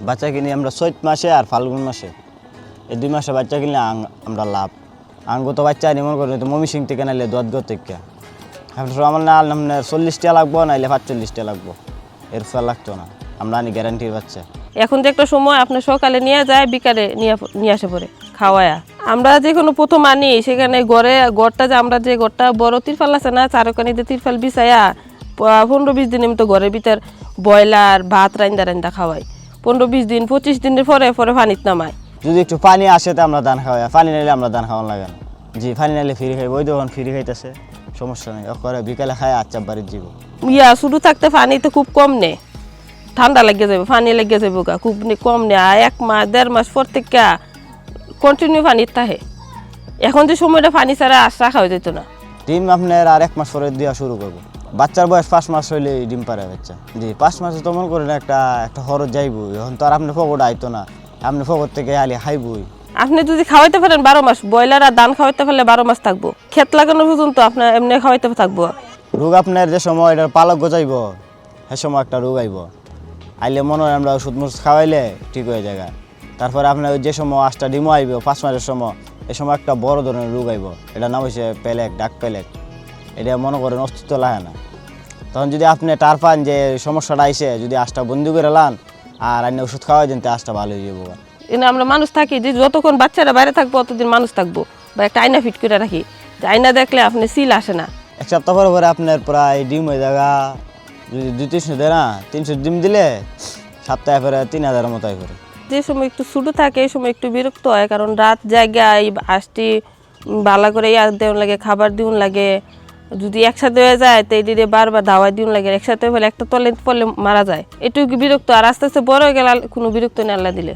বাচ্চা কিনি আমরা চৈত মাসে আর ফাল্গুন মাসে, এই 2 মাসে বাচ্চা কিনলে আমরা লাভ। আঙ্গো তো বাচ্চা নিমন করে তো মমি সিং থেকে নাইলে দোয়াত থেকে আমার না আপনার 40টা লাগবো নাইলে 45টা লাগবো, এর ফল লাগতো না, আমরা আনি গ্যারান্টির বাচ্চা। এখন যে একটা সময় আপনার সকালে নিয়ে যায় বিকালে নিয়ে আসে পরে খাওয়ায়া। আমরা যে কোনো প্রথম আনি সেখানে ঘরটা যে আমরা যে ঘরটা বড় তিরফাল আছে না, চারকানিতে তিরফাল বিছাইয়া 15-20 দিন আমি তো ঘরের ভিতর ব্রয়লার ভাত রান্দা খাওয়াই। 15-20 দিন 25 দিনের পরে পরে পানিত নামাই। যদি একটু পানি আসে তো আমরা ধান খাওয়াই, পানি নাইলে আমরা ধান খাওয়ান লাগে না। জি পানি নাইলে ফ্রি খাইব, ওই তখন ফ্রি খাইতেছে, সমস্যা নেই, করে বিকালে খায় আচ্ছা বাড়ির যাব। শুরু থাকতে পানি তো খুব কম নে, ঠান্ডা লেগে যাবে, পানি লেগে যাবে গা খুব কম নে। 1 মাস 1.5 মাস পর থেকে কন্টিনিউ পানি থাকে। এখন যে সময়টা পানি ছাড়া আশ রাখা হয়ে যেত না। ডিম আপনার আর 1 মাস পরে দেওয়া শুরু করবো। বাচ্চার বয়স 5 মাস হইলে ডিম পারে বাচ্চা। জি 5 মাসে তো মন করেন একটা খরচ যাইবই, এখন তো আর আপনি ফকট আইতো না, আপনি ফকট থেকে আলি খাইবই। আপনি যদি খাওয়াইতে পারেন 12 মাস, ব্রয়লার আর ধান খাওয়াইতে পারলে 12 মাস থাকবো, ক্ষেত লাগানো পর্যন্ত আপনার এমনি খাওয়াইতে থাকবো। রোগ আপনার যে সময় এটার পালক গজাইব সে সময় একটা রোগ আইব, আইলে মনে হয় আমরা ওষুধ মুষুধ খাওয়াইলে ঠিক হয়ে যায়। তারপরে আপনার যে সময় 8টা ডিমও আইব 5 মাসের সময়, এই সময় একটা বড় ধরনের রোগ আইব, এটার নাম হচ্ছে পেলেক, ডাক পেলেক। এটা মনে করেন অস্তিত্ব লাগে না। তখন যদি আপনি টার পান যে সমস্যাটা আইসে, যদি 8টা বন্দি করে লান আর আপনি ওষুধ খাওয়াই দেন, তো 8টা ভালো হয়ে যাবো। এনে আমরা মানুষ থাকি যে যতক্ষণ বাচ্চারা বাইরে থাকবো ততদিন মানুষ থাকবো, বা একটা আয়না ফিট করে রাখি, যে আয়না দেখলে আপনি সিল আসে না। 1 সপ্তাহ পরে পরে আপনার প্রায় ডিম হয়ে জায়গা, যদি 200-300 দেয় না, 300 ডিম দিলে সপ্তাহে পরে 3000-এর মতো হয় পরে। যে সময় একটু ছোটো থাকে এই সময় একটু বিরক্ত হয়, কারণ রাত জায়গায় আসটি ভালো করে দেওয়ান লাগে, খাবার দিউন লাগে। যদি একসাথে হয়ে যায় তো এটিরে বারবার ধাওয়াই দিউন লাগে, একসাথে হলে একটা তলে পড়লে মারা যায়, এটুকু বিরক্ত। আর আস্তে আস্তে বড় হয়ে গেলে কোনো বিরক্ত নেই আল্লাহ দিলে।